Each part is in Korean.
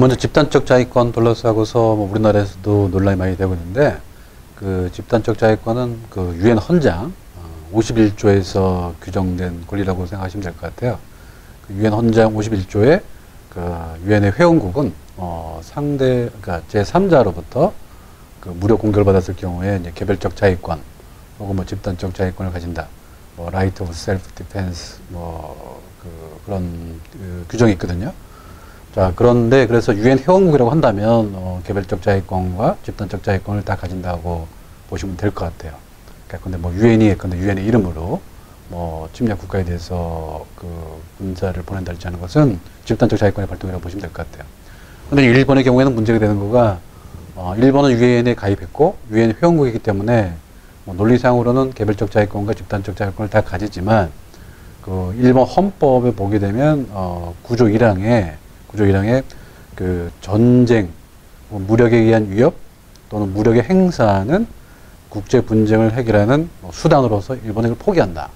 먼저 집단적 자위권 둘러싸고서 뭐 우리나라에서도 논란이 많이 되고 있는데, 그 집단적 자위권은 그 유엔 헌장 51조에서 규정된 권리라고 생각하시면 될 것 같아요. 그 유엔 헌장 51조에 그 유엔의 회원국은 상대, 그러니까 제3자로부터 그 무력 공격을 받았을 경우에 이제 개별적 자위권 혹은 뭐 집단적 자위권을 가진다. 뭐 right of self defense 그런 규정이 있거든요. 자, 그런데 그래서 유엔 회원국이라고 한다면 개별적 자위권과 집단적 자위권을 다 가진다고 보시면 될 것 같아요. 그러니까 근데 뭐 근데 유엔의 이름으로 뭐 침략 국가에 대해서 그 군사를 보낸다지 않은 것은 집단적 자위권의 발동이라고 보시면 될 것 같아요. 근데 일본의 경우에는 문제가 되는 거가 일본은 유엔에 가입했고 유엔 회원국이기 때문에 뭐 논리상으로는 개별적 자위권과 집단적 자위권을 다 가지지만 그 일본 헌법에 보게 되면 구조 1항에 그 전쟁, 무력에 의한 위협 또는 무력의 행사는 국제 분쟁을 해결하는 수단으로서 일본이 이걸 포기한다.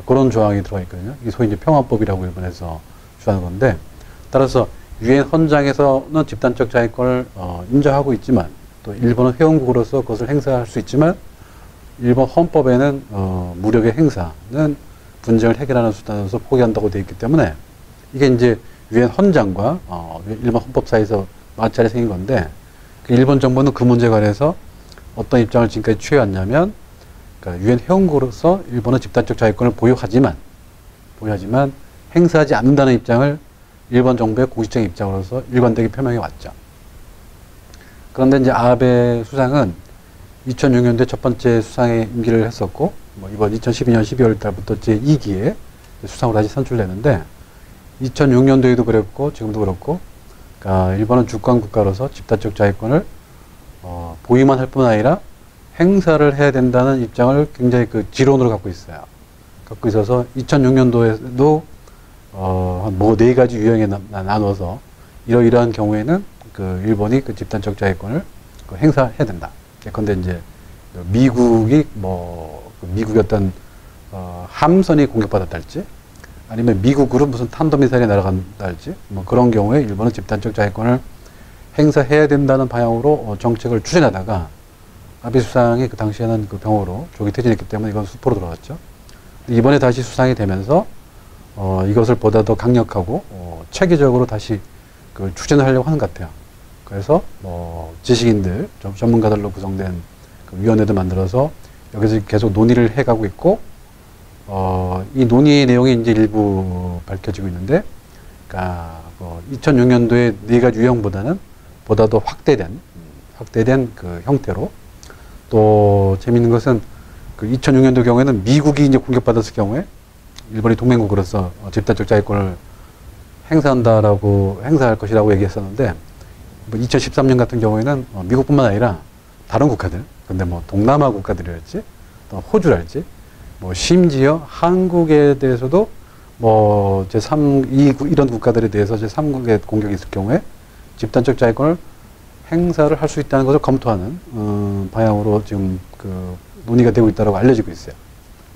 그런 조항이 들어가 있거든요. 이게 소위 이제 평화법이라고 일본에서 주장하는 건데, 따라서 유엔 헌장에서는 집단적 자위권을 인정하고 있지만 또 일본은 회원국으로서 그것을 행사할 수 있지만 일본 헌법에는 무력의 행사는 분쟁을 해결하는 수단으로서 포기한다고 되어 있기 때문에 이게 이제 유엔 헌장과 일본 헌법 사이에서 마찰이 생긴 건데, 그 일본 정부는 그 문제에 관해서 어떤 입장을 지금까지 취해왔냐면, 그러니까 유엔 회원국으로서 일본은 집단적 자위권을 보유하지만 행사하지 않는다는 입장을 일본 정부의 공식적인 입장으로서 일관되게 표명해 왔죠. 그런데 이제 아베 수상은 2006년도에 첫 번째 수상에 임기를 했었고, 뭐 이번 2012년 12월 달부터 제2기에 수상으로 다시 선출됐는데, 2006년도에도 그랬고 지금도 그렇고, 그러니까 일본은 주권 국가로서 집단적 자위권을 보유만 할 뿐만 아니라 행사를 해야 된다는 입장을 굉장히 그 지론으로 갖고 있어요. 갖고 있어서 2006년도에도 뭐 네 가지 유형에 나눠서 이러이러한 경우에는 그 일본이 그 집단적 자위권을 행사해야 된다. 예컨대 이제 미국이 미국의 어떤 함선이 공격받았달지, 아니면 미국으로 무슨 탄도미사일이 날아간달지, 뭐 그런 경우에 일본은 집단적 자위권을 행사해야 된다는 방향으로 정책을 추진하다가 아베 수상이 그 당시에는 그 병으로 조기 퇴진했기 때문에 이건 수포로 들어갔죠. 이번에 다시 수상이 되면서 이것을 보다 더 강력하고 체계적으로 다시 그 추진을 하려고 하는 것 같아요. 그래서 지식인들, 전문가들로 구성된 그 위원회도 만들어서 여기서 계속 논의를 해가고 있고, 이 논의의 내용이 이제 일부 밝혀지고 있는데, 그러니까 2006년도의 네 가지 유형보다는 보다 더 확대된 그 형태로, 또 재미있는 것은 그 2006년도 경우에는 미국이 이제 공격받았을 경우에 일본이 동맹국으로서 집단적 자위권을 행사할 것이라고 얘기했었는데, 2013년 같은 경우에는 미국뿐만 아니라 다른 국가들, 근데 뭐 동남아 국가들이랄지, 또 호주랄지, 뭐 심지어 한국에 대해서도 뭐 이런 국가들에 대해서 제3국의 공격이 있을 경우에 집단적 자위권을 행사를 할 수 있다는 것을 검토하는 방향으로 지금 그 논의가 되고 있다고 알려지고 있어요.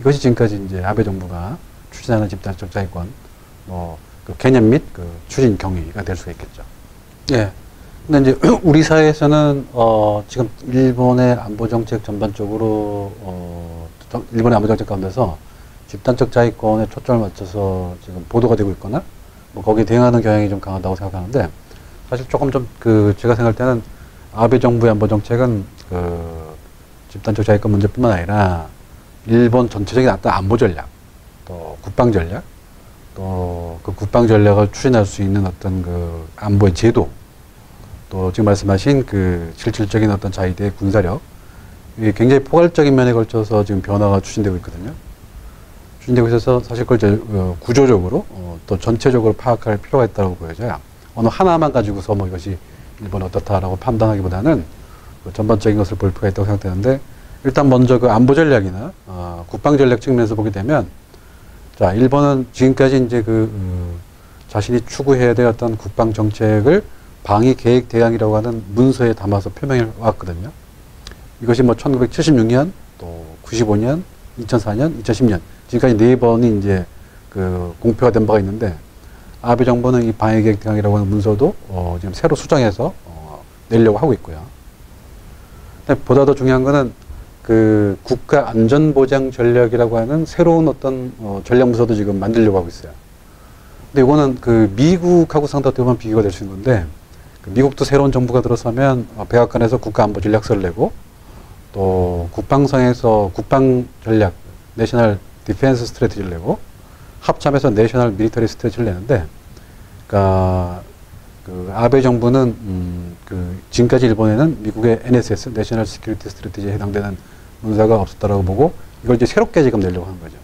이것이 지금까지 이제 아베 정부가 추진하는 집단적 자위권 그 개념 및 그 추진 경위가 될 수가 있겠죠. 예. 근데 이제 우리 사회에서는 지금 일본의 안보 정책 전반적으로 일본의 안보 정책 가운데서 집단적 자위권에 초점을 맞춰서 지금 보도가 되고 있거나 뭐 거기에 대응하는 경향이 좀 강하다고 생각하는데, 사실 조금 제가 생각할 때는 아베 정부의 안보 정책은 그 집단적 자위권 문제뿐만 아니라 일본 전체적인 어떤 안보 전략, 또 국방 전략, 또 그 국방 전략을 추진할 수 있는 어떤 그 안보의 제도, 또 지금 말씀하신 그 실질적인 어떤 자위대의 군사력, 이게 굉장히 포괄적인 면에 걸쳐서 지금 변화가 추진되고 있거든요. 추진되고 있어서 사실 그걸 이제 구조적으로 또 전체적으로 파악할 필요가 있다고 보여져요. 어느 하나만 가지고서 뭐 이것이 일본 어떻다라고 판단하기보다는 그 전반적인 것을 볼 필요가 있다고 생각되는데, 일단 먼저 그 안보 전략이나 국방 전략 측면에서 보게 되면, 자, 일본은 지금까지 이제 자신이 추구해야 될 어떤 국방 정책을 방위 계획 대항이라고 하는 문서에 담아서 표명해 왔거든요. 이것이 뭐 1976년, 또 95년, 2004년, 2010년 지금까지 네 번이 이제 그 공표가 된 바가 있는데, 아베 정부는 이 방위계획 대강이라고 하는 문서도 지금 새로 수정해서 내려고 하고 있고요. 근데 보다 더 중요한 거는 그 국가 안전보장 전략이라고 하는 새로운 어떤 전략 문서도 지금 만들려고 하고 있어요. 근데 이거는 그 미국하고 상대하게 보면 비교가 될 수 있는 건데, 그 미국도 새로운 정부가 들어서면 백악관에서 국가안보 전략서를 내고, 또 국방성에서 국방 전략 내셔널 디펜스 스트래티지를 내고, 합참에서 내셔널 밀리터리 스트래티지를 내는데, 그러니까 그 아베 정부는 그 지금까지 일본에는 미국의 NSS 내셔널 시큐리티 스트래티지에 해당되는 문서가 없었다라고 보고, 이걸 이제 새롭게 지금 내려고 하는 거죠.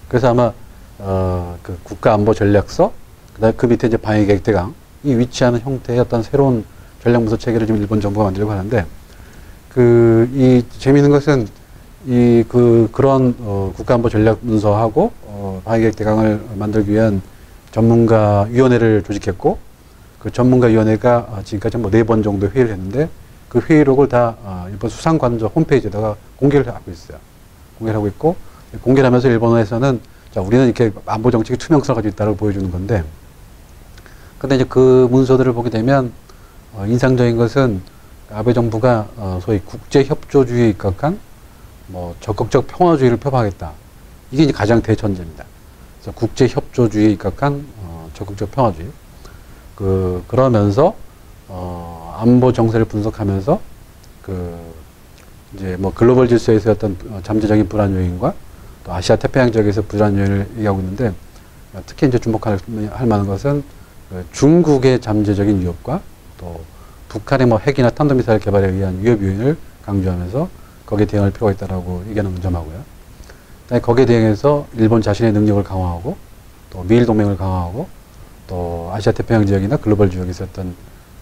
그래서 아마 그 국가안보 전략서, 그다음에 그 밑에 이제 방위계획 대강 이 위치하는 형태의 어떤 새로운 전략문서 체계를 지금 일본 정부가 만들려고 하는데, 이 재미있는 것은 그런 국가안보 전략 문서하고 방위계획 대강을 만들기 위한 전문가위원회를 조직했고, 그 전문가위원회가 지금까지 뭐 4번 정도 회의를 했는데, 그 회의록을 다 일본 수상관저 홈페이지에다가 공개를 하고 있어요. 공개를 하고 있고, 공개를 하면서 일본에서는 자, 우리는 이렇게 안보 정책이 투명성을 가지고 있다고 보여주는 건데, 근데 이제 그 문서들을 보게 되면 인상적인 것은 아베 정부가 소위 국제협조주의에 입각한 뭐 적극적 평화주의를 표방하겠다. 이게 이제 가장 대전제입니다. 그래서 국제협조주의에 입각한 적극적 평화주의. 그러면서 안보 정세를 분석하면서 이제 뭐 글로벌 질서에서 어떤 잠재적인 불안 요인과 또 아시아 태평양 지역에서 불안 요인을 얘기하고 있는데, 특히 이제 주목할 만한 것은 중국의 잠재적인 위협과 또 북한의 뭐 핵이나 탄도미사일 개발에 의한 위협 요인을 강조하면서 거기에 대응할 필요가 있다라고 얘기하는 점하고요. 그다음에 거기에 대응해서 일본 자신의 능력을 강화하고 또 미일 동맹을 강화하고 또 아시아 태평양 지역이나 글로벌 지역에서 어떤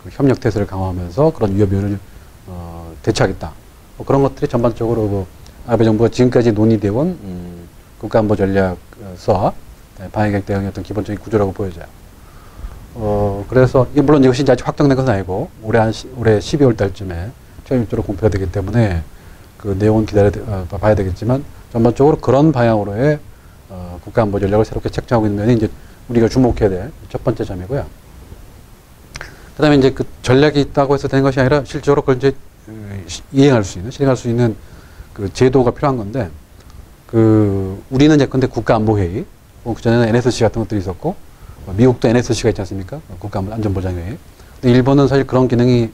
그 협력 태세를 강화하면서 그런 위협 요인을 대처하겠다. 뭐 그런 것들이 전반적으로 그 아베 정부가 지금까지 논의되어 온 국가안보 전략서와 방위계획 대응의 어떤 기본적인 구조라고 보여져요. 그래서 이게 물론 이것이 아직 확정된 것은 아니고 올해 12월 달쯤에 최종적으로 공표가 되기 때문에 그 내용은 봐야 되겠지만, 전반적으로 그런 방향으로의 국가안보 전략을 새롭게 책정하고 있는 면이 이제 우리가 주목해야 될 첫 번째 점이고요. 그 다음에 이제 그 전략이 있다고 해서 되는 것이 아니라 실제로 그걸 이제 실행할 수 있는 그 제도가 필요한 건데, 우리는 예컨대 국가안보회의, 그전에는 NSC 같은 것들이 있었고, 미국도 NSC가 있지 않습니까? 국가안전보장회의. 근데 일본은 사실 그런 기능이,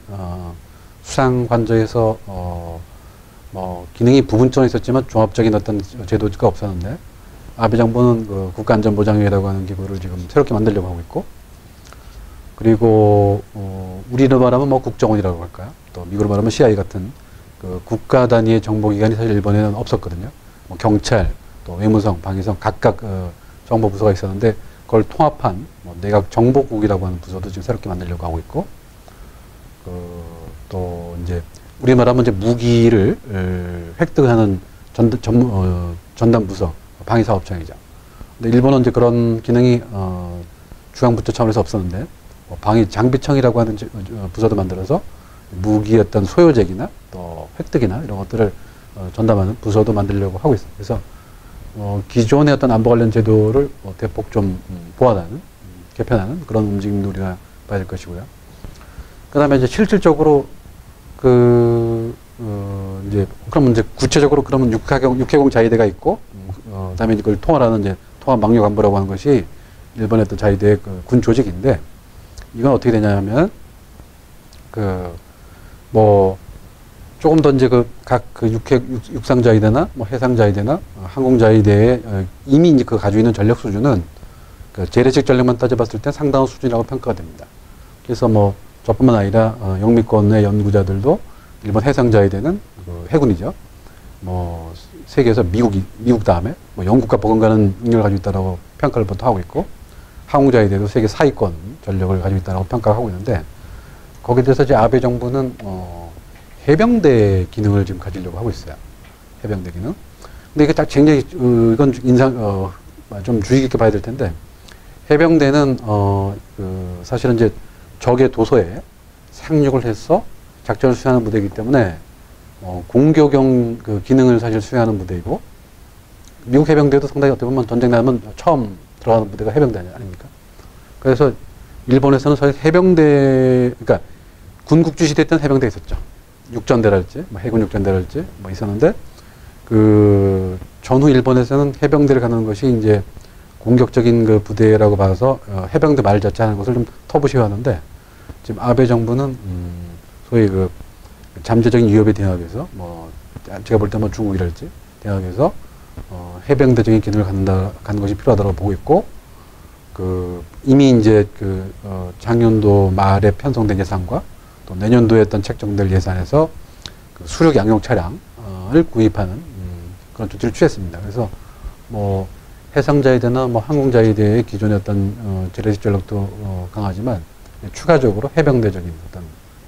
수상관저에서, 뭐, 기능이 부분적으로 있었지만 종합적인 어떤 제도가 없었는데, 아베 정부는 그 국가안전보장회의라고 하는 기구를 지금 새롭게 만들려고 하고 있고, 그리고, 우리로 말하면 뭐 국정원이라고 할까요? 또 미국으로 말하면 CIA 같은 그 국가 단위의 정보기관이 사실 일본에는 없었거든요. 뭐 경찰, 또 외무성, 방위성 각각 정보부서가 있었는데, 그걸 통합한 뭐 내각 정보국이라고 하는 부서도 지금 새롭게 만들려고 하고 있고, 또 이제 우리 말하면 이제 무기를 획득하는 전담 부서, 방위사업청이죠. 근데 일본은 이제 그런 기능이 중앙부처 차원에서 없었는데, 뭐 장비청이라고 하는 부서도 만들어서 무기 어떤 소요제기나 또 획득이나 이런 것들을 전담하는 부서도 만들려고 하고 있습니다. 그래서 기존의 어떤 안보 관련 제도를 대폭 좀 보완하는, 개편하는 그런 움직임도 우리가 봐야 될 것이고요. 그 다음에 이제 실질적으로 이제 구체적으로 그러면 육해공 자위대가 있고, 그다음에 그걸 통할하는 이제 통합 막류관부라고 하는 것이 일본의 또 자위대의 군 조직인데, 이건 어떻게 되냐면 조금 더 이제 각 육상자위대나 뭐 해상자위대나 항공자위대에 이미 이제 가지고 있는 전력 수준은 재래식 전력만 따져봤을 때 상당한 수준이라고 평가가 됩니다. 그래서 뭐 저뿐만 아니라 영미권의 연구자들도 일본 해상자위대는 해군이죠. 뭐 세계에서 미국 다음에 뭐 영국과 버금가는 능력을 가지고 있다라고 평가를 보통 하고 있고, 항공자위대도 세계 4위권 전력을 가지고 있다라고 평가하고 있는데, 거기에 대해서 이제 아베 정부는 해병대 기능을 지금 가지려고 하고 있어요. 해병대 기능. 근데 이게 딱 굉장히 이건 좀 주의 깊게 봐야 될 텐데, 해병대는 사실은 이제 적의 도서에 상륙을 해서 작전을 수행하는 부대이기 때문에 공격용 기능을 사실 수행하는 부대이고, 미국 해병대도 상당히 어떻게 보면 전쟁 나면 처음 들어가는 부대가 해병대 아닙니까? 그래서 일본에서는 사실 해병대, 그러니까 군국주 시대 때는 해병대 있었죠. 육전대랄지, 뭐 해군 육전대랄지 뭐 있었는데 그 전후 일본에서는 해병대를 가는 것이 이제 공격적인 그 부대라고 봐서 해병대 말 자체 하는 것을 좀 터부시하는데 지금 아베 정부는 소위 그 잠재적인 위협에 대응하기 위해서 뭐 제가 볼 때 뭐 중국이랄지 대응하기 위해서 해병대적인 기능을 갖는 것이 필요하다고 보고 있고 그 이미 이제 그 작년도 말에 편성된 예산과 또 내년도에 어떤 책정될 예산에서 그 수륙 양용 차량을 구입하는 그런 조치를 취했습니다. 그래서 뭐 해상자위대나 뭐 항공자위대의 기존의 어떤 재래식 전력도 강하지만 추가적으로 해병대적인 어떤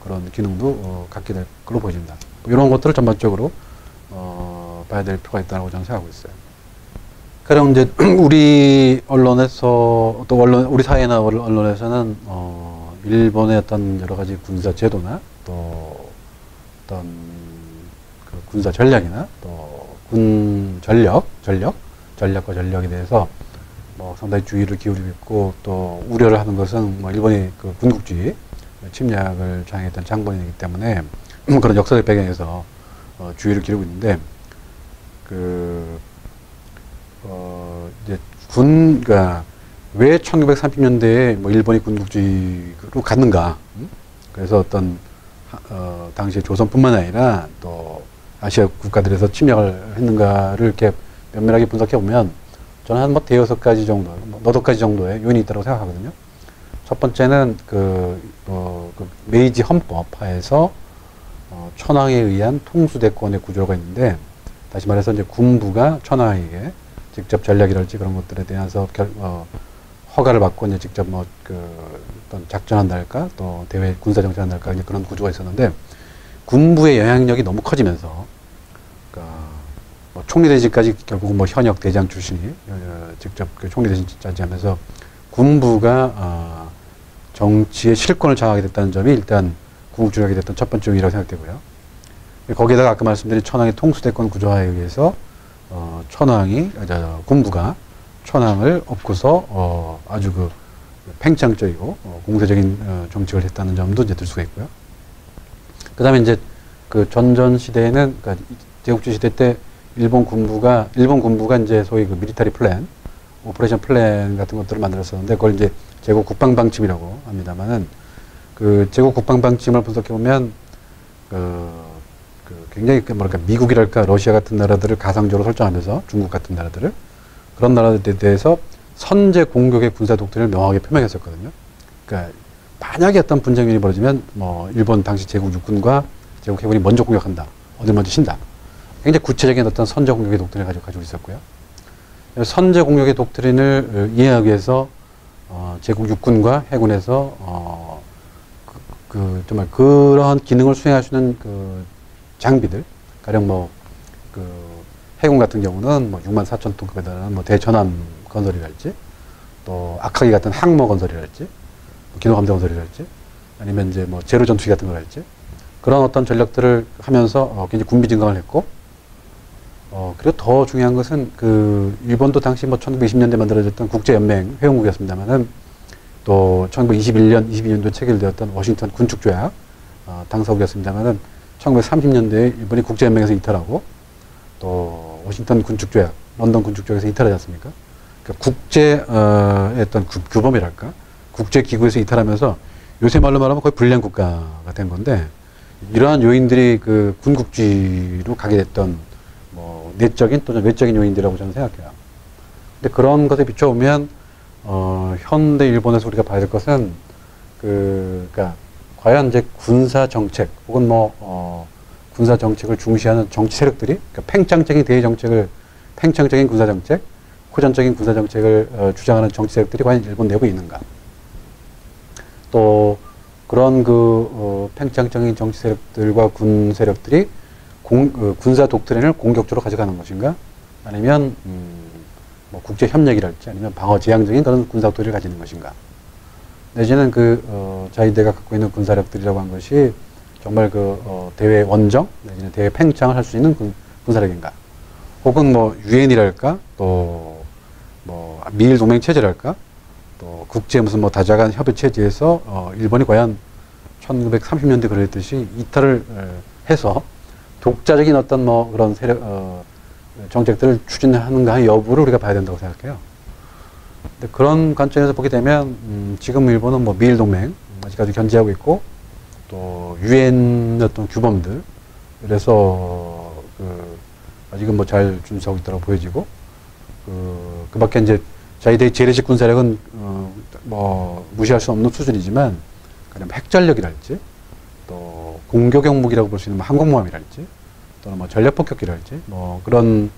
그런 기능도 갖게 될 걸로 보여집니다. 뭐 이런 것들을 전반적으로 봐야 될 필요가 있다고 저는 생각하고 있어요. 그럼 이제 우리 언론에서 또 우리 사회나 언론에서는 일본의 어떤 여러 가지 군사 제도나 또 어떤 그 군사 전략이나 또 군 전략과 전력에 대해서 뭐 상당히 주의를 기울이고 있고 또 우려를 하는 것은 뭐 일본이 그 군국주의 침략을 자행했던 장본이기 때문에 그런 역사적 배경에서 주의를 기울이고 있는데 이제 그러니까 왜 1930년대에 뭐 일본이 군국주의로 갔는가? 그래서 어떤 당시 조선뿐만 아니라 또 아시아 국가들에서 침략을 했는가를 이렇게 면밀하게 분석해 보면 저는 한 뭐 대여섯 가지 정도, 뭐 너댓 가지 정도의 요인이 있다고 생각하거든요. 첫 번째는 그 메이지 헌법 하에서 천황에 의한 통수대권의 구조가 있는데 다시 말해서 이제 군부가 천황에게 직접 전략이랄지 그런 것들에 대해서 허가를 받고 이제 직접 뭐 어떤 작전한다 할까 또 대외 군사 정책한다 할까 이제 그런 구조가 있었는데 군부의 영향력이 너무 커지면서 그러니까 뭐 총리 대신까지 결국 뭐 현역 대장 출신이 직접 그 총리 대신 차지하면서 군부가 정치의 실권을 장악하게 됐다는 점이 일단 군국주의하게 됐던 첫 번째 요인이라고 생각되고요. 거기에다가 아까 말씀드린 천황의 통수대권 구조화에 의해서 군부가 천황을 업고서 아주 그 팽창적이고 공세적인 정책을 했다는 점도 이제 들 수가 있고요. 그 다음에 이제 그 전전 시대에는 그러니까 제국주의 시대 때 일본 군부가 이제 소위 그 미리터리 플랜, 오퍼레이션 플랜 같은 것들을 만들었었는데 그걸 이제 제국 국방방침이라고 합니다만은 그 제국 국방방침을 분석해 보면 굉장히 뭐랄까 미국이랄까 러시아 같은 나라들을 가상적으로 설정하면서 중국 같은 나라들을 그런 나라들에 대해서 선제 공격의 군사 독트린을 명확하게 표명했었거든요. 그러니까 만약에 어떤 분쟁이 벌어지면 뭐 일본 당시 제국 육군과 제국 해군이 먼저 공격한다. 어딜 먼저 신다. 굉장히 구체적인 어떤 선제 공격의 독트린을 가지고 있었고요. 선제 공격의 독트린을 이해하기 위해서 제국 육군과 해군에서 정말 그러한 기능을 수행할 수 있는 그 장비들, 가령 뭐 해군 같은 경우는 뭐 64,000톤급에 달하는 뭐 대천함 건설이랄지, 또 악하기 같은 항모 건설이랄지, 기노감대 건설이랄지, 아니면 이제 뭐 제로 전투기 같은 거랄지, 그런 어떤 전략들을 하면서 굉장히 군비 증강을 했고, 그리고 더 중요한 것은 일본도 당시 뭐 1920년대 만들어졌던 국제연맹 회원국이었습니다만은 또 1921년, 22년도에 체결되었던 워싱턴 군축조약 당사국이었습니다만은 1930년대에 일본이 국제연맹에서 이탈하고 또 워싱턴 군축조약, 런던 군축조약에서 이탈하지 않습니까? 그러니까 국제의 어떤 규범이랄까? 국제기구에서 이탈하면서 요새 말로 말하면 거의 불량 국가가 된 건데 이러한 요인들이 그 군국주의로 가게 됐던 뭐 내적인 또는 외적인 요인들이라고 저는 생각해요. 근데 그런 것에 비춰보면 현대 일본에서 우리가 봐야 될 것은 그러니까 과연 이제 군사 정책 혹은 뭐 군사 정책을 중시하는 정치 세력들이 그러니까 팽창적인 군사 정책, 호전적인 군사 정책을 주장하는 정치 세력들이 과연 일본 내부에 있는가? 또 그런 팽창적인 정치 세력들과 군 세력들이 군사 독트린을 공격적으로 가져가는 것인가? 아니면 뭐 국제 협력이랄지 아니면 방어 지향적인 그런 군사 독트린을 가지는 것인가? 내지는 자위대가 갖고 있는 군사력들이라고 한 것이 정말 대외 원정 내지는 대외 팽창을 할 수 있는 군사력인가? 혹은 뭐 유엔이랄까 또 뭐 미일 동맹 체제랄까 또 국제 무슨 뭐 다자간 협의 체제에서 일본이 과연 1930년대 그랬듯이 이탈을 해서 독자적인 어떤 뭐 그런 세력 정책들을 추진하는가 하는 여부를 우리가 봐야 된다고 생각해요. 근데 그런 관점에서 보게 되면 지금 일본은 뭐 미일 동맹 아직까지 견제하고 있고 또 유엔 어떤 규범들 그래서 아직은 뭐 잘 준수하고 있다고 보여지고 그 밖에 이제 자기들의 재래식 군사력은 뭐 무시할 수 없는 수준이지만 그냥 핵전력이랄지 또 공격용 무기라고 볼 수 있는 뭐 항공모함이랄지 또는 뭐 전략폭격기랄지 뭐 그런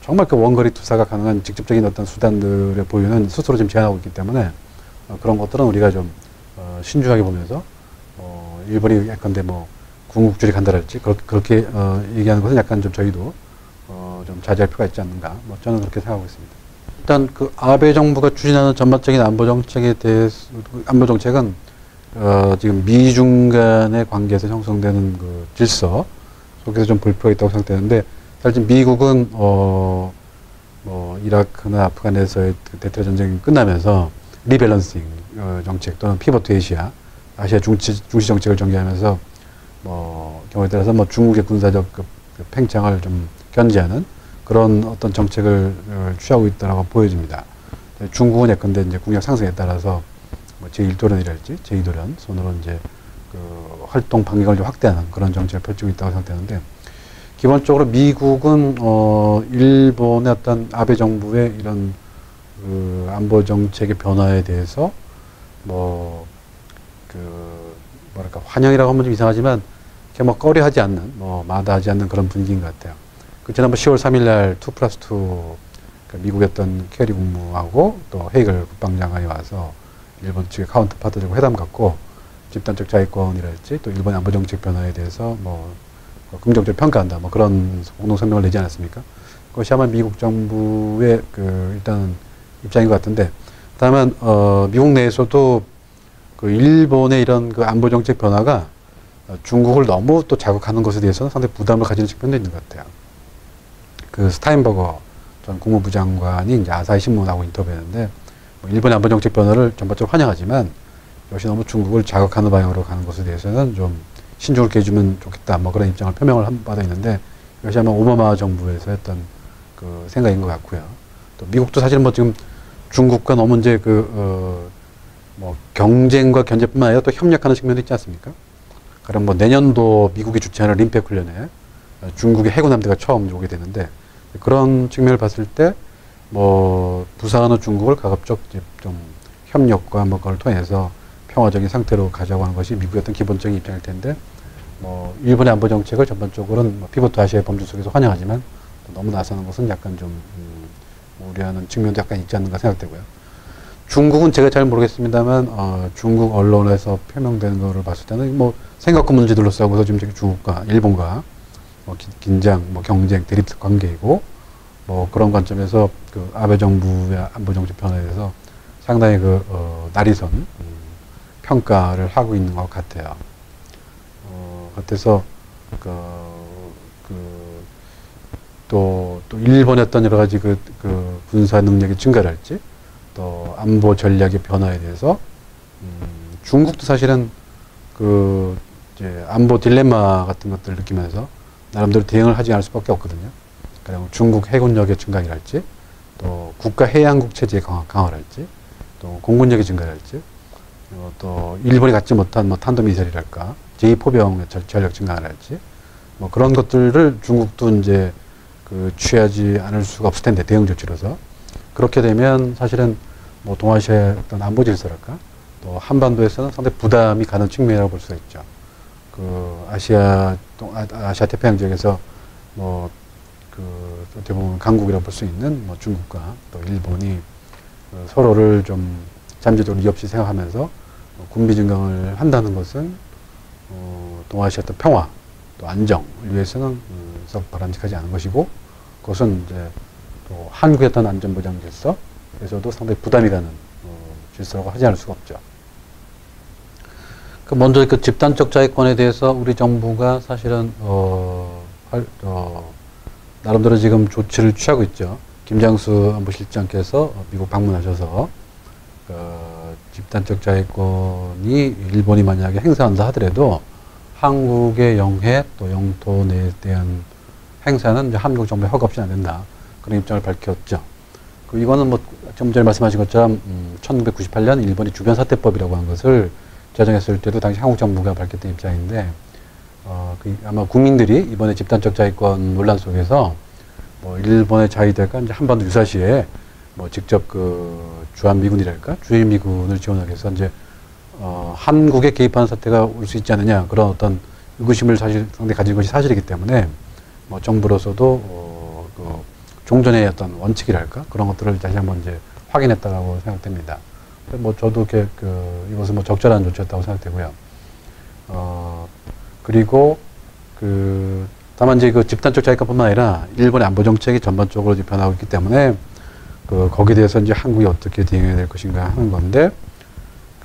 정말 그 원거리 투사가 가능한 직접적인 어떤 수단들의 보유는 스스로 지금 제한하고 있기 때문에 그런 것들은 우리가 좀 신중하게 보면서 일본이 예컨대 뭐 궁극주의 간다랄지 그렇게 얘기하는 것은 약간 좀 저희도 좀 자제할 필요가 있지 않는가 뭐 저는 그렇게 생각하고 있습니다. 일단 그 아베 정부가 추진하는 전반적인 안보 정책에 대해서 안보 정책은 지금 미중 간의 관계에서 형성되는 그 질서 속에서 좀 볼 필요가 있다고 생각되는데 사실 미국은 뭐 이라크나 아프간에서의 대테러 전쟁이 끝나면서 리밸런싱 정책 또는 피보트 아시아 중시 정책을 전개하면서 뭐 경우에 따라서 뭐 중국의 군사적 그 팽창을 좀 견제하는 그런 어떤 정책을 취하고 있다고 보여집니다. 중국은 예컨대 이제 국력 상승에 따라서 뭐 제1도련이랄지 제2도련 손으로 이제 그 활동 반경을 좀 확대하는 그런 정책을 펼치고 있다고 생각되는데 기본적으로 미국은 일본의 어떤 아베 정부의 이런 그 안보 정책의 변화에 대해서 뭐랄까 환영이라고 하면 좀 이상하지만 이렇게 뭐 꺼려하지 않는 뭐 마다하지 않는 그런 분위기인 것 같아요. 그 지난번 10월 3일 날 2+2 그 미국의 어떤 케리 국무하고 또 헤이글 국방장관이 와서 일본 측의 카운터파트들과 회담 갖고 집단적 자위권이랄지 또 일본의 안보 정책 변화에 대해서 뭐 긍정적으로 평가한다 뭐 그런 공동 성명을 내지 않았습니까? 그것이 아마 미국 정부의 그 일단 입장인 것 같은데 다만 미국 내에서도 그 일본의 이런 그 안보 정책 변화가 중국을 너무 또 자극하는 것에 대해서는 상당히 부담을 가지는 측면도 있는 것 같아요. 그 스타인버거 전 국무부 장관이 이제 아사히 신문하고 인터뷰했는데 뭐 일본의 안보 정책 변화를 전반적으로 환영하지만 이것이 너무 중국을 자극하는 방향으로 가는 것에 대해서는 좀 신중을 기해주면 좋겠다 뭐 그런 입장을 표명을 한 바도 있는데 이것이 아마 오바마 정부에서 했던 그 생각인 것 같고요. 또 미국도 사실 뭐 지금 중국과 너무 이제 뭐 경쟁과 견제뿐만 아니라 또 협력하는 측면도 있지 않습니까? 그럼 뭐 내년도 미국이 주최하는 림팩 훈련에 중국의 해군 함대가 처음 오게 되는데 그런 측면을 봤을 때 뭐 부상하는 중국을 가급적 좀 협력과 뭐 그걸 통해서 평화적인 상태로 가져가고 하는 것이 미국의 어떤 기본적인 입장일 텐데 뭐 일본의 안보 정책을 전반적으로는 뭐 피보트 아시아의 범주 속에서 환영하지만 너무 나서는 것은 약간 좀 우려하는 측면도 약간 있지 않는가 생각되고요. 중국은 제가 잘 모르겠습니다만 중국 언론에서 표명되는 거를 봤을 때는 뭐 생각과 문제 둘러싸고서 지금 중국과 일본과 뭐 긴장, 뭐 경쟁, 대립 관계이고 뭐 그런 관점에서 그 아베 정부의 안보 정책 변화에 대해서 상당히 그 날이선 평가를 하고 있는 것 같아요. 같아서 또 일본의 어떤 여러 가지 그 군사 능력의 증가랄지 또 안보 전략의 변화에 대해서 중국도 사실은 그 이제 안보 딜레마 같은 것들을 느끼면서 나름대로 대응을 하지 않을 수밖에 없거든요. 그리고 중국 해군력의 증강이랄지 또 국가 해양국 체제의 강화랄지 또 공군력의 증가랄지 또 일본이 갖지 못한 뭐 탄도미사일이랄까 제2포병의 전력 증강이랄지 뭐 그런 것들을 중국도 이제 그 취하지 않을 수가 없을 텐데 대응 조치로서 그렇게 되면 사실은 뭐 동아시아의 어떤 안보 질서랄까 또 한반도에서는 상당히 부담이 가는 측면이라고 볼 수가 있죠. 그 아시아 태평양 지역에서 뭐 그 어떻게 보면 강국이라고 볼 수 있는 뭐 중국과 또 일본이 서로를 좀 잠재적으로 이 없이 생각하면서 군비 증강을 한다는 것은 동아시아 어떤 평화 또 안정을 위해서는 썩 바람직하지 않은 것이고 그것은 이제 또 한국의 어떤 안전보장 질서에서도 상당히 부담이 가는 질서라고 하지 않을 수가 없죠. 그 먼저 그 집단적 자위권에 대해서 우리 정부가 사실은 나름대로 지금 조치를 취하고 있죠. 김장수 안보실장께서 미국 방문하셔서 집단적 자위권이 일본이 만약에 행사한다 하더라도 한국의 영해 또 영토 내에 대한 행사는 이제 한국 정부에 허가 없이는 안 된다. 그런 입장을 밝혔죠. 이거는 뭐 좀 전에 말씀하신 것처럼 1998년 일본이 주변사태법이라고 한 것을 제정했을 때도 당시 한국 정부가 밝혔던 입장인데 아마 국민들이 이번에 집단적 자위권 논란 속에서 뭐 일본의 자위대가 이제 한반도 유사시에 뭐 직접 주한미군이랄까 주일미군을 지원하기 위해서 이제 한국에 개입하는 사태가 올 수 있지 않느냐 그런 어떤 의구심을 사실 상당히 가진 것이 사실이기 때문에 뭐 정부로서도 종전의 어떤 원칙이랄까 그런 것들을 다시 한번 이제 확인했다라고 생각됩니다. 뭐 저도 이렇게 이것은 뭐 적절한 조치였다고 생각되고요. 그리고 다만 이제 집단적 자위권뿐만 아니라 일본의 안보 정책이 전반적으로 이제 변하고 있기 때문에 거기에 대해서 이제 한국이 어떻게 대응해야 될 것인가 하는 건데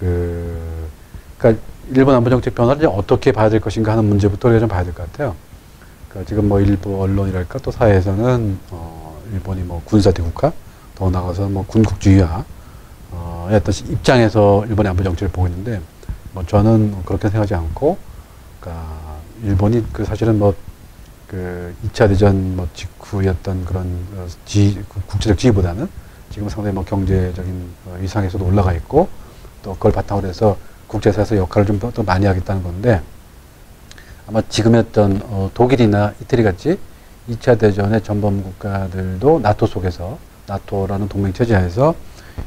그러니까 일본 안보 정책 변화를 이제 어떻게 봐야 될 것인가 하는 문제부터 우리가 좀 봐야 될 것 같아요. 그러니까 지금 뭐 일부 언론이랄까 또 사회에서는 일본이 뭐 군사 대국화, 더 나아가서 뭐 군국주의화, 어떤 입장에서 일본의 안보 정책을 보고 있는데, 뭐 저는 그렇게 생각하지 않고, 그러니까 일본이 사실은 뭐 2차 대전 뭐 직후였던 그런 국제적 지위보다는 지금 상당히 뭐 경제적인 위상에서도 올라가 있고, 또 그걸 바탕으로 해서 국제사에서 역할을 좀 더 많이 하겠다는 건데, 아마 지금의 어떤 독일이나 이태리 같이 2차 대전의 전범 국가들도 나토 속에서 나토라는 동맹 체제 하에서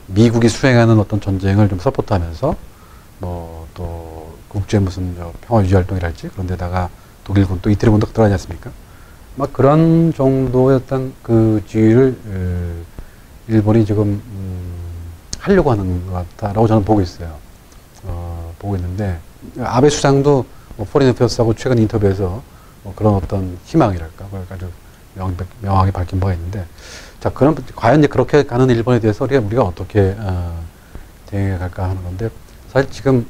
미국이 수행하는 어떤 전쟁을 좀 서포트하면서 뭐 또 국제 무슨 평화 유지 활동이랄지 그런 데다가 독일군 또 이태리군도 들어가지 않습니까? 막 그런 정도의 어떤 지위를 일본이 지금 하려고 하는 것 같다라고 저는 보고 있어요. 보고 있는데 아베 수상도 뭐 포린 어페어스하고 최근 인터뷰에서 뭐 그런 어떤 희망이랄까 그걸 아주 명확히 밝힌 바가 있는데 자 그럼 과연 이제 그렇게 가는 일본에 대해서 우리가 어떻게 대응해 갈까 하는 건데 사실 지금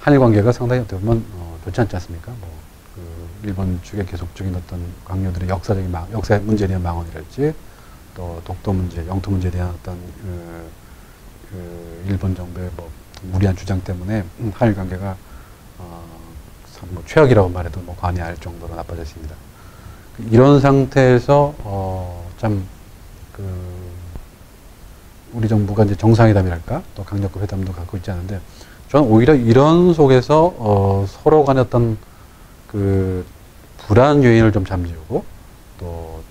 한일 관계가 상당히 어떻게 보면 좋지 않지 않습니까? 뭐 일본 측의 계속적인 어떤 강요들의 역사적인 역사의 문제에 대한 망언이랄지 또 독도 문제, 영토 문제에 대한 어떤 일본 정부의 뭐 무리한 주장 때문에 한일 관계가 뭐 최악이라고 말해도 뭐 과언이 아닐 정도로 나빠졌습니다. 이런 상태에서 참 우리 정부가 이제 정상회담이랄까 또 강력급 회담도 갖고 있지 않은데 저는 오히려 이런 속에서 서로 간의 어떤 불안 요인을 좀 잠재우고 또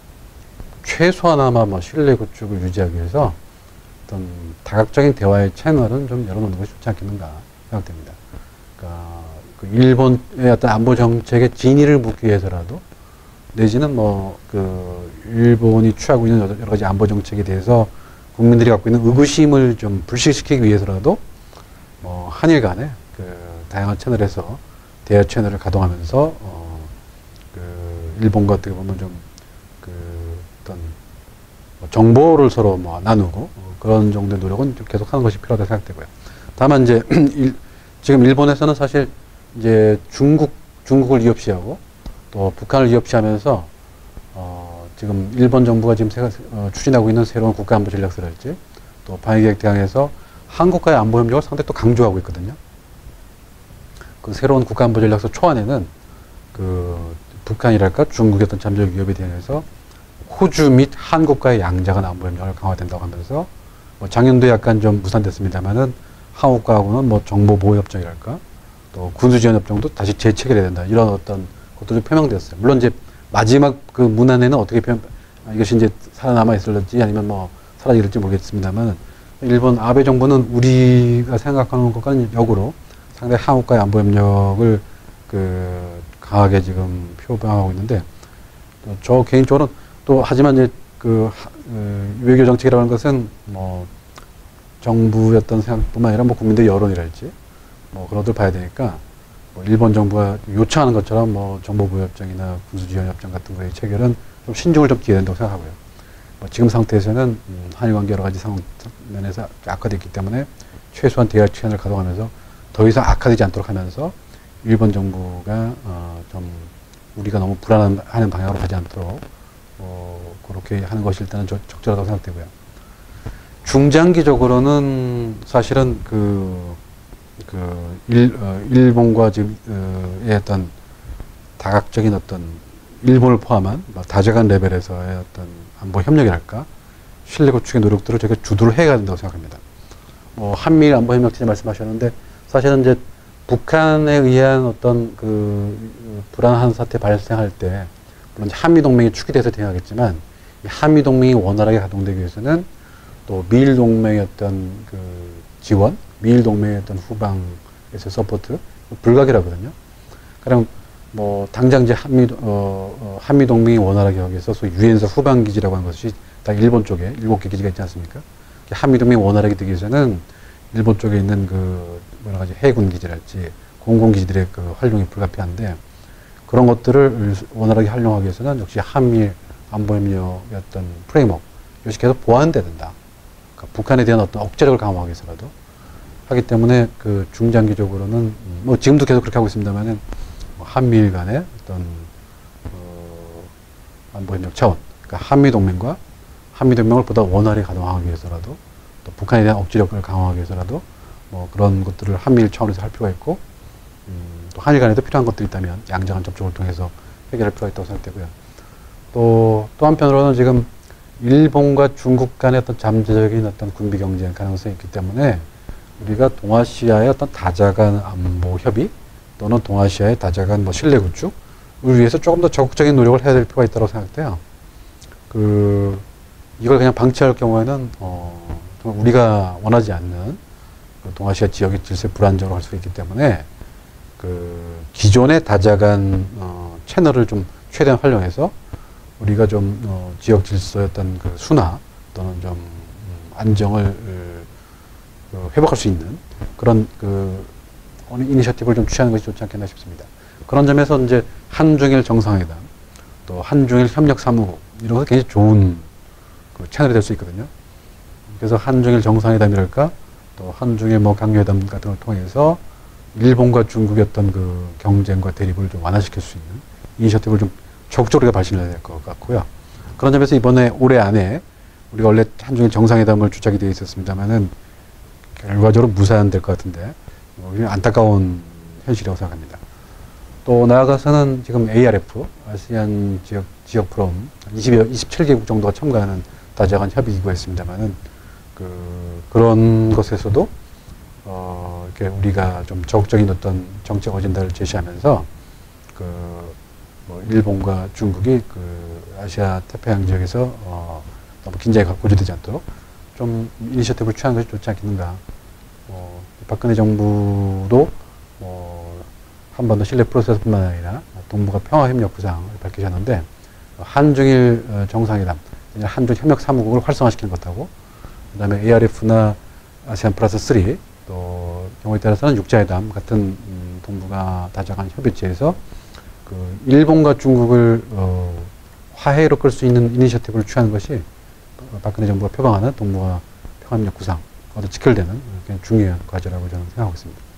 최소한아마 뭐 신뢰 구축을 유지하기 위해서 어떤 다각적인 대화의 채널은 좀 열어놓는 것이 좋지 않겠는가 생각됩니다. 그러니까 일본의 어떤 안보 정책의 진위를 묻기 위해서라도 내지는 뭐 일본이 취하고 있는 여러 가지 안보 정책에 대해서 국민들이 갖고 있는 의구심을 좀 불식시키기 위해서라도 뭐 한일 간에 다양한 채널에서 대화 채널을 가동하면서 일본과 어떻게 보면 좀 어떤 정보를 서로 뭐 나누고 그런 정도의 노력은 좀 계속하는 것이 필요하다고 생각되고요. 다만 이제 지금 일본에서는 사실 이제 중국을 위협시하고 또 북한을 위협시하면서 지금 일본 정부가 지금 추진하고 있는 새로운 국가안보 전략서랄지 또 방위계획 대항에서 한국과의 안보 협력을 상당히 또 강조하고 있거든요. 새로운 국가안보 전략서 초안에는 북한이랄까 중국의 어떤 잠재적 위협에 대해서 호주 및 한국과의 양자간 안보 협력을 강화된다고 하면서 뭐 작년도에 약간 좀 무산됐습니다만은 한국과하고는 뭐 정보보호협정이랄까 또 군수지원협정도 다시 재체결해야 된다 이런 어떤 것들이 표명됐어요. 물론 이제 마지막 문안에는 어떻게 이것이 이제 살아남아 있을지 아니면 뭐 사라질지 모르겠습니다만 일본 아베 정부는 우리가 생각하는 것과는 역으로 상당히 한국과의 안보 협력을 강하게 지금 표방하고 있는데 저 개인적으로는 또 하지만 이제 외교 정책이라는 것은 뭐 정부의 어떤 생각뿐만 아니라 뭐 국민들 여론이랄지 뭐 그런 것들 봐야 되니까 뭐 일본 정부가 요청하는 것처럼 뭐 정보보호협정이나 군수지원협정 같은 거의 체결은 좀 신중을 좀 기해야 된다고 생각하고요. 뭐 지금 상태에서는 한일 관계 여러 가지 상황 면에서 악화됐기 때문에 최소한 대화 채널을 가동하면서 더 이상 악화되지 않도록 하면서 일본 정부가 좀 우리가 너무 불안하는 방향으로 가지 않도록 그렇게 하는 것이 일단은 적절하다고 생각되고요. 중장기적으로는 사실은 일본과 지금, 의 어떤 다각적인 어떤 일본을 포함한 다재간 레벨에서의 어떤 안보 협력이랄까, 신뢰 구축의 노력들을 저희가 주도를 해야 된다고 생각합니다. 한미일 안보 협력체 말씀하셨는데, 사실은 이제 북한에 의한 어떤 불안한 사태 발생할 때, 물론 한미 동맹이 축이 돼서 대응하겠지만, 이 한미 동맹이 원활하게 가동되기 위해서는 또 미일 동맹의 어떤 지원, 미일 동맹의 어떤 후방에서 서포트, 불가결하거든요. 그럼 당장 이제 한미 동맹이 원활하게 하기 위해서 소위 유엔사 후방 기지라고 하는 것이 다 일본 쪽에 7개 기지가 있지 않습니까? 한미 동맹이 원활하게 되기 위해서는 일본 쪽에 있는 여러 가지 해군 기지랄지 공군 기지들의 활용이 불가피한데, 그런 것들을 원활하게 활용하기 위해서는 역시 한미 안보협력의 어떤 프레임워크, 이것이 계속 보완돼야 된다. 그러니까 북한에 대한 어떤 억제력을 강화하기 위해서라도 하기 때문에 중장기적으로는 지금도 계속 그렇게 하고 있습니다만은 한미일 간의 어떤 안보협력 차원, 그러니까 한미동맹을 보다 원활히 가동하기 위해서라도, 또 북한에 대한 억지력을 강화하기 위해서라도 그런 것들을 한미일 차원에서 할 필요가 있고, 또 한일 간에도 필요한 것들이 있다면 양자간 접촉을 통해서 해결할 필요가 있다고 생각되고요. 또 한편으로는 지금 일본과 중국 간의 어떤 잠재적인 어떤 군비 경쟁 가능성이 있기 때문에 우리가 동아시아의 어떤 다자간 안보 협의 또는 동아시아의 다자간 신뢰 구축을 위해서 조금 더 적극적인 노력을 해야 될 필요가 있다고 생각돼요. 이걸 그냥 방치할 경우에는 우리가 원하지 않는 동아시아 지역의 질서 불안정을 할 수 있기 때문에 기존의 다자간 채널을 좀 최대한 활용해서 우리가 좀 지역 질서의 어떤 순화 또는 좀 안정을 회복할 수 있는 그런 어느 이니셔티브를 좀 취하는 것이 좋지 않겠나 싶습니다. 그런 점에서 이제 한중일 정상회담, 또 한중일 협력사무국, 이런 것은 굉장히 좋은 채널이 될 수 있거든요. 그래서 한중일 정상회담이랄까, 또 한중일 강요회담 같은 걸 통해서 일본과 중국의 어떤 경쟁과 대립을 좀 완화시킬 수 있는 이니셔티브를 좀 적극적으로 발신해야 될 것 같고요. 그런 점에서 이번에 올해 안에 우리가 원래 한중일 정상회담을 주착이 되어 있었습니다만은 결과적으로 무산될 것 같은데 안타까운 현실이라고 생각합니다. 또 나아가서는 지금 ARF, 아시안 지역 포럼 27개국 정도가 참가하는 다자간 협의 기구가 있습니다만은 그런 것에서도 이렇게 우리가 좀 적극적인 어떤 정책 어젠다를 제시하면서 일본과 중국이 아시아 태평양 지역에서 너무 긴장이 고조되지 않도록 좀 이니셔티브를 취하는 것이 좋지 않겠는가. 박근혜 정부도 한반도 신뢰 프로세스뿐만 아니라 동북아 평화협력 구상을 밝히셨는데, 한중일 정상회담, 한중 협력 사무국을 활성화시키는 것하고, 그 다음에 ARF나 아세안 플러스 3, 또 경우에 따라서는 육자회담 같은 동북아 다자간 협의체에서 일본과 중국을 화해로 끌 수 있는 이니셔티브를 취하는 것이 박근혜 정부가 표방하는 동북아 평화협력 구상, 직결되는 굉장히 중요한 과제라고 저는 생각하고 있습니다.